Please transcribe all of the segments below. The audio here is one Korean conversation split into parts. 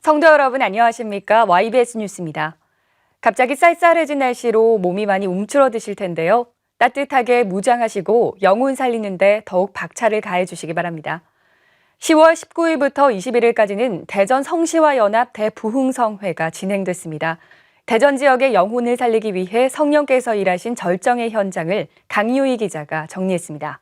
성도 여러분 안녕하십니까? YBS 뉴스입니다. 갑자기 쌀쌀해진 날씨로 몸이 많이 움츠러드실 텐데요. 따뜻하게 무장하시고 영혼 살리는데 더욱 박차를 가해주시기 바랍니다. 10월 19일부터 21일까지는 대전 성시화연합 대부흥성회가 진행됐습니다. 대전 지역의 영혼을 살리기 위해 성령께서 일하신 절정의 현장을 강유희 기자가 정리했습니다.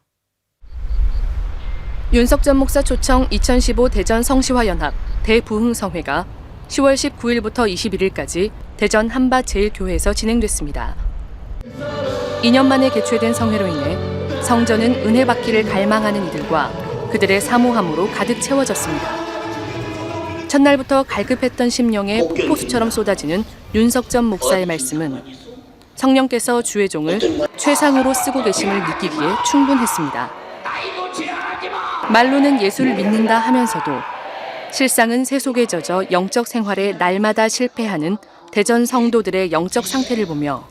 윤석전 목사 초청 2015 대전 성시화연합 대부흥성회가 10월 19일부터 21일까지 대전 한밭제일교회에서 진행됐습니다. 2년 만에 개최된 성회로 인해 성전은 은혜 받기를 갈망하는 이들과 그들의 사모함으로 가득 채워졌습니다. 첫날부터 갈급했던 심령에 폭포수처럼 쏟아지는 윤석전 목사의 말씀은 성령께서 주의 종을 최상으로 쓰고 계심을 느끼기에 충분했습니다. 말로는 예수를 믿는다 하면서도 실상은 세속에 젖어 영적 생활에 날마다 실패하는 대전 성도들의 영적 상태를 보며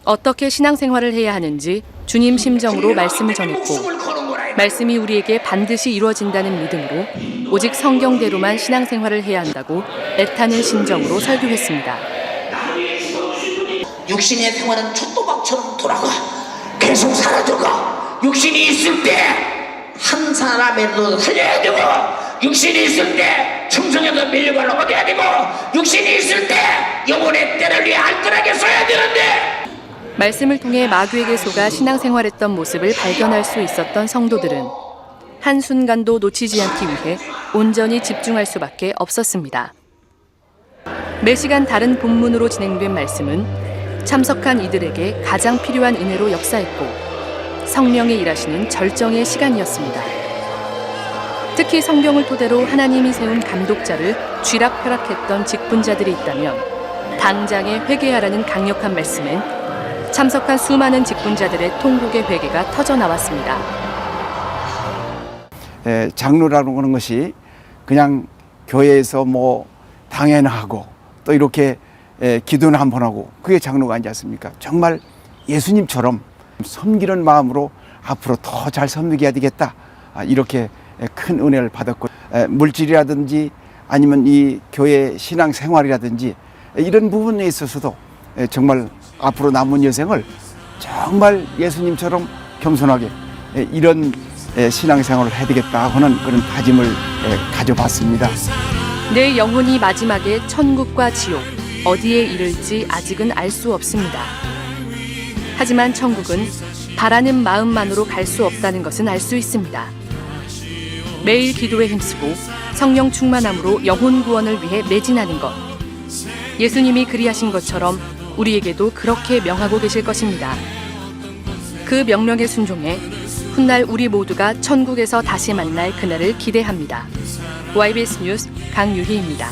어떻게 신앙생활을 해야 하는지 주님 심정으로 말씀을 전했고 말씀이 우리에게 반드시 이루어진다는 믿음으로 오직 성경대로만 신앙생활을 해야 한다고 애타는 심정으로 설교했습니다. 육신의 생활은 촛도박처럼 돌아가 계속 사라져가. 육신이 있을 때 한 사람이라도 살려야 되고, 육신이 있을 때 충성에도 밀려가려 얻어야 되고, 육신이 있을 때 영혼의 때를 위해 알뜰하게 써야 되는데. 말씀을 통해 마귀에게 속아 신앙생활했던 모습을 발견할 수 있었던 성도들은 한순간도 놓치지 않기 위해 온전히 집중할 수밖에 없었습니다. 매시간 다른 본문으로 진행된 말씀은 참석한 이들에게 가장 필요한 은혜로 역사했고 성령이 일하시는 절정의 시간이었습니다. 특히 성경을 토대로 하나님이 세운 감독자를 쥐락펴락했던 직분자들이 있다면 당장에 회개하라는 강력한 말씀엔 참석한 수많은 직분자들의 통곡의 회개가 터져나왔습니다. 장로라는 하는 것이 그냥 교회에서 당연하고 또 이렇게 기도는 한번 하고 그게 장로가 아니지 않습니까? 정말 예수님처럼 섬기는 마음으로 앞으로 더 잘 섬겨야 되겠다, 이렇게 큰 은혜를 받았고, 물질이라든지 아니면 이 교회 신앙생활이라든지 이런 부분에 있어서도 정말 앞으로 남은 여생을 정말 예수님처럼 겸손하게 이런 신앙생활을 해야 되겠다 하는 그런 다짐을 가져봤습니다. 내 영혼이 마지막에 천국과 지옥 어디에 이를지 아직은 알 수 없습니다. 하지만 천국은 바라는 마음만으로 갈 수 없다는 것은 알 수 있습니다. 매일 기도에 힘쓰고 성령 충만함으로 영혼 구원을 위해 매진하는 것. 예수님이 그리하신 것처럼 우리에게도 그렇게 명하고 계실 것입니다. 그 명령에 순종해 훗날 우리 모두가 천국에서 다시 만날 그날을 기대합니다. YBS 뉴스 강유희입니다.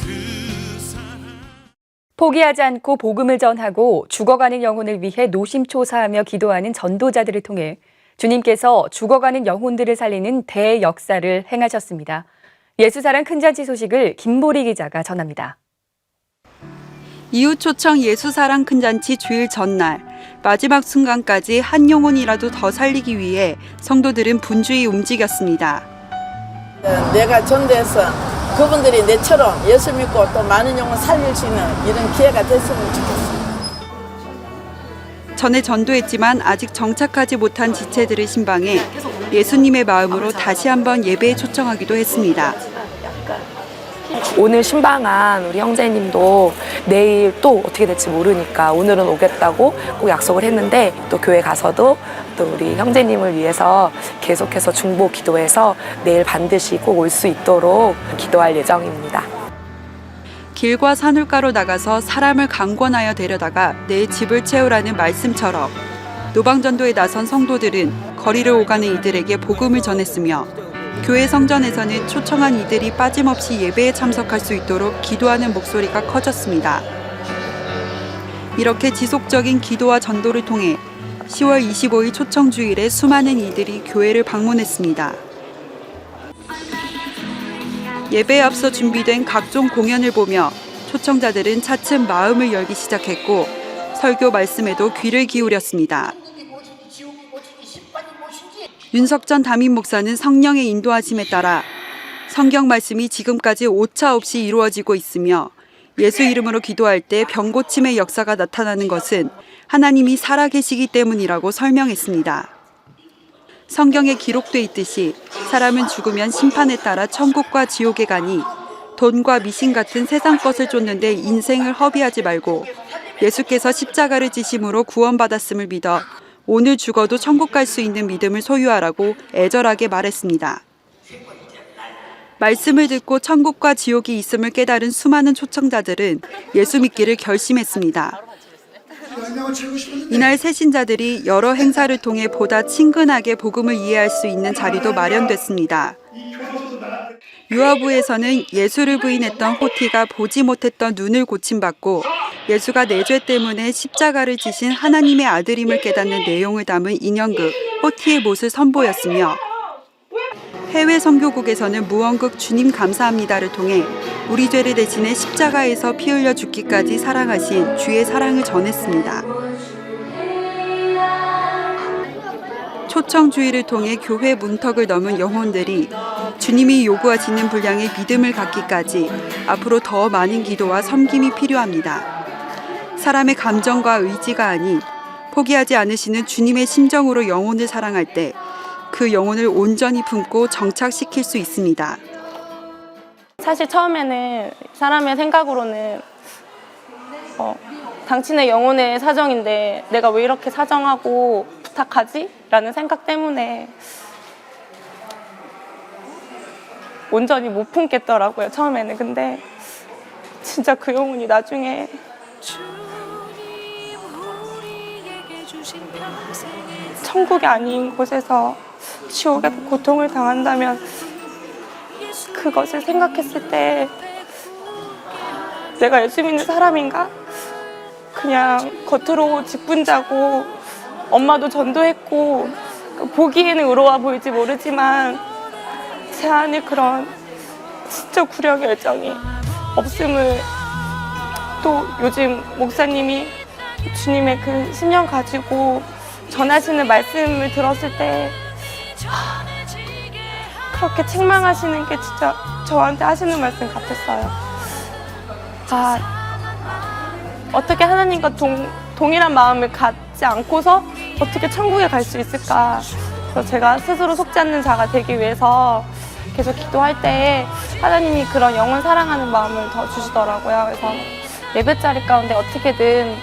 포기하지 않고 복음을 전하고 죽어가는 영혼을 위해 노심초사하며 기도하는 전도자들을 통해 주님께서 죽어가는 영혼들을 살리는 대역사를 행하셨습니다. 예수사랑 큰잔치 소식을 김보리 기자가 전합니다. 이웃 초청 예수사랑 큰잔치 주일 전날, 마지막 순간까지 한 영혼이라도 더 살리기 위해 성도들은 분주히 움직였습니다. 내가 전도해서 그분들이 내처럼 예수 믿고 또 많은 영혼 살릴 수 있는 이런 기회가 됐으면 좋겠습니다. 전에 전도했지만 아직 정착하지 못한 지체들을 신방해 예수님의 마음으로 다시 한번 예배에 초청하기도 했습니다. 오늘 신방한 우리 형제님도 내일 또 어떻게 될지 모르니까 오늘은 오겠다고 꼭 약속을 했는데, 또 교회 가서도 또 우리 형제님을 위해서 계속해서 중보 기도해서 내일 반드시 꼭 올 수 있도록 기도할 예정입니다. 길과 산울가로 나가서 사람을 강권하여 데려다가 내 집을 채우라는 말씀처럼 노방전도에 나선 성도들은 거리를 오가는 이들에게 복음을 전했으며 교회 성전에서는 초청한 이들이 빠짐없이 예배에 참석할 수 있도록 기도하는 목소리가 커졌습니다. 이렇게 지속적인 기도와 전도를 통해 10월 25일 초청주일에 수많은 이들이 교회를 방문했습니다. 예배에 앞서 준비된 각종 공연을 보며 초청자들은 차츰 마음을 열기 시작했고 설교 말씀에도 귀를 기울였습니다. 윤석전 담임 목사는 성령의 인도하심에 따라 성경 말씀이 지금까지 오차 없이 이루어지고 있으며 예수 이름으로 기도할 때 병 고침의 역사가 나타나는 것은 하나님이 살아계시기 때문이라고 설명했습니다. 성경에 기록돼 있듯이 사람은 죽으면 심판에 따라 천국과 지옥에 가니 돈과 미신 같은 세상 것을 쫓는데 인생을 허비하지 말고 예수께서 십자가를 지심으로 구원받았음을 믿어 오늘 죽어도 천국 갈 수 있는 믿음을 소유하라고 애절하게 말했습니다. 말씀을 듣고 천국과 지옥이 있음을 깨달은 수많은 초청자들은 예수 믿기를 결심했습니다. 이날 새신자들이 여러 행사를 통해 보다 친근하게 복음을 이해할 수 있는 자리도 마련됐습니다. 유아부에서는 예수를 부인했던 호티가 보지 못했던 눈을 고침받고 예수가 내 죄 때문에 십자가를 지신 하나님의 아들임을 깨닫는 내용을 담은 인형극 호티의 못을 선보였으며 해외 선교국에서는 무언극 주님 감사합니다를 통해 우리 죄를 대신해 십자가에서 피 흘려 죽기까지 사랑하신 주의 사랑을 전했습니다. 초청주의를 통해 교회 문턱을 넘은 영혼들이 주님이 요구하시는 분량의 믿음을 갖기까지 앞으로 더 많은 기도와 섬김이 필요합니다. 사람의 감정과 의지가 아닌 포기하지 않으시는 주님의 심정으로 영혼을 사랑할 때 그 영혼을 온전히 품고 정착시킬 수 있습니다. 사실 처음에는 사람의 생각으로는 당신의 영혼의 사정인데 내가 왜 이렇게 사정하고 부탁하지? 라는 생각 때문에 온전히 못 품겠더라고요, 처음에는. 근데 진짜 그 영혼이 나중에 천국이 아닌 곳에서 지옥의 고통을 당한다면 그것을 생각했을 때 내가 예수 믿는 사람인가? 그냥 겉으로 직분자고 엄마도 전도했고 보기에는 의로워 보일지 모르지만 제 안에 그런 진짜 구력 열정이 없음을, 또 요즘 목사님이 주님의 그 심령 가지고 전하시는 말씀을 들었을 때 그렇게 책망하시는 게 진짜 저한테 하시는 말씀 같았어요. 어떻게 하나님과 동일한 마음을 갖지 않고서 어떻게 천국에 갈 수 있을까. 그래서 제가 스스로 속지 않는 자가 되기 위해서 계속 기도할 때 하나님이 그런 영혼 사랑하는 마음을 더 주시더라고요. 그래서 예배자리 가운데 어떻게든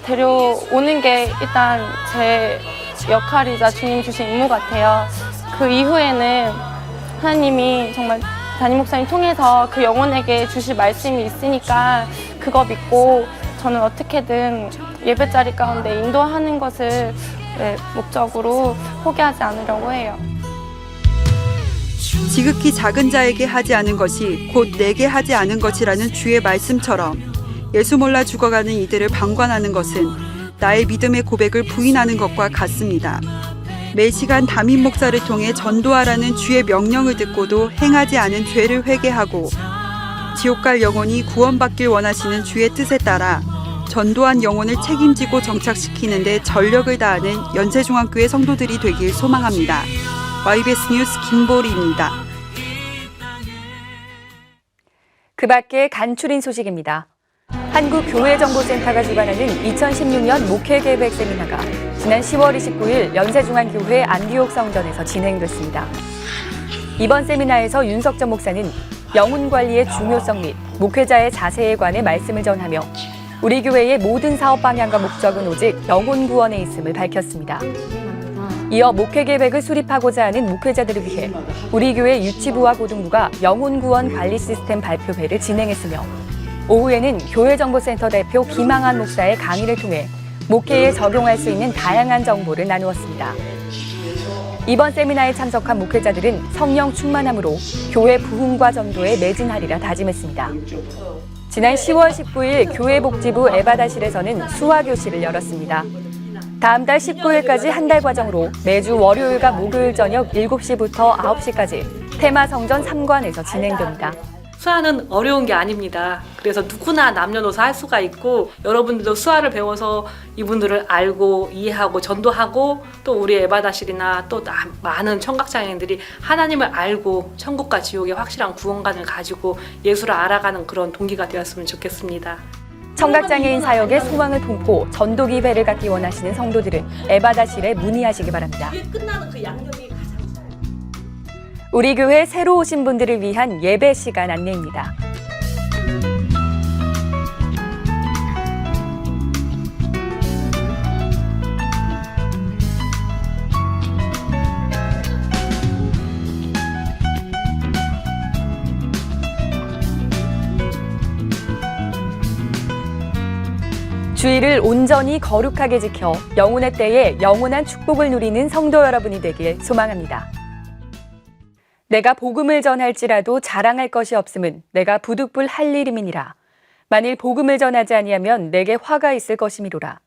데려오는 게 일단 제 역할이자 주님 주신 임무 같아요. 그 이후에는 하나님이 정말 담임 목사님 통해서 그 영혼에게 주실 말씀이 있으니까 그거 믿고 저는 어떻게든 예배자리 가운데 인도하는 것을 목적으로 포기하지 않으려고 해요. 지극히 작은 자에게 하지 않은 것이 곧 내게 하지 않은 것이라는 주의 말씀처럼 예수 몰라 죽어가는 이들을 방관하는 것은 나의 믿음의 고백을 부인하는 것과 같습니다. 매 시간 담임 목사를 통해 전도하라는 주의 명령을 듣고도 행하지 않은 죄를 회개하고 지옥 갈 영혼이 구원받길 원하시는 주의 뜻에 따라 전도한 영혼을 책임지고 정착시키는 데 전력을 다하는 연세중앙교회 성도들이 되길 소망합니다. YBS 뉴스 김보리입니다. 그 밖에 간추린 소식입니다. 한국교회정보센터가 주관하는 2016년 목회계획 세미나가 지난 10월 29일 연세중앙교회 안디옥 성전에서 진행됐습니다. 이번 세미나에서 윤석전 목사는 영혼관리의 중요성 및 목회자의 자세에 관해 말씀을 전하며 우리 교회의 모든 사업 방향과 목적은 오직 영혼 구원에 있음을 밝혔습니다. 이어 목회계획을 수립하고자 하는 목회자들을 위해 우리 교회 유치부와 고등부가 영혼 구원 관리 시스템 발표회를 진행했으며 오후에는 교회정보센터 대표 김항한 목사의 강의를 통해 목회에 적용할 수 있는 다양한 정보를 나누었습니다. 이번 세미나에 참석한 목회자들은 성령 충만함으로 교회 부흥과 전도에 매진하리라 다짐했습니다. 지난 10월 19일 교회복지부 에바다실에서는 수화교실을 열었습니다. 다음 달 19일까지 한 달 과정으로 매주 월요일과 목요일 저녁 7시부터 9시까지 테마성전 3관에서 진행됩니다. 수화는 어려운 게 아닙니다. 그래서 누구나 남녀노소 할 수가 있고 여러분들도 수화를 배워서 이분들을 알고 이해하고 전도하고 또 우리 에바다실이나 또 많은 청각장애인들이 하나님을 알고 천국과 지옥의 확실한 구원관을 가지고 예수를 알아가는 그런 동기가 되었으면 좋겠습니다. 청각장애인 사역의 소망을 품고 전도 기회를 갖기 원하시는 성도들은 에바다실에 문의하시기 바랍니다. 우리 교회 새로 오신 분들을 위한 예배 시간 안내입니다. 주일을 온전히 거룩하게 지켜 영혼의 때에 영원한 축복을 누리는 성도 여러분이 되길 소망합니다. 내가 복음을 전할지라도 자랑할 것이 없음은 내가 부득불 할 일임이니라. 만일 복음을 전하지 아니하면 내게 화가 있을 것이미로라.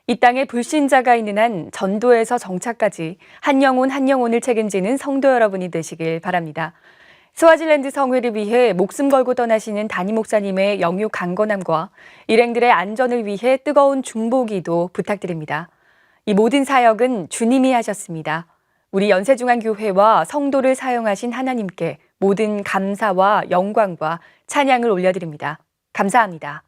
이 땅에 불신자가 있는 한 전도에서 정착까지 한 영혼 한 영혼을 책임지는 성도 여러분이 되시길 바랍니다. 스와질랜드 성회를 위해 목숨 걸고 떠나시는 담임 목사님의 영육 강건함과 일행들의 안전을 위해 뜨거운 중보기도 부탁드립니다. 이 모든 사역은 주님이 하셨습니다. 우리 연세중앙교회와 성도를 사용하신 하나님께 모든 감사와 영광과 찬양을 올려드립니다. 감사합니다.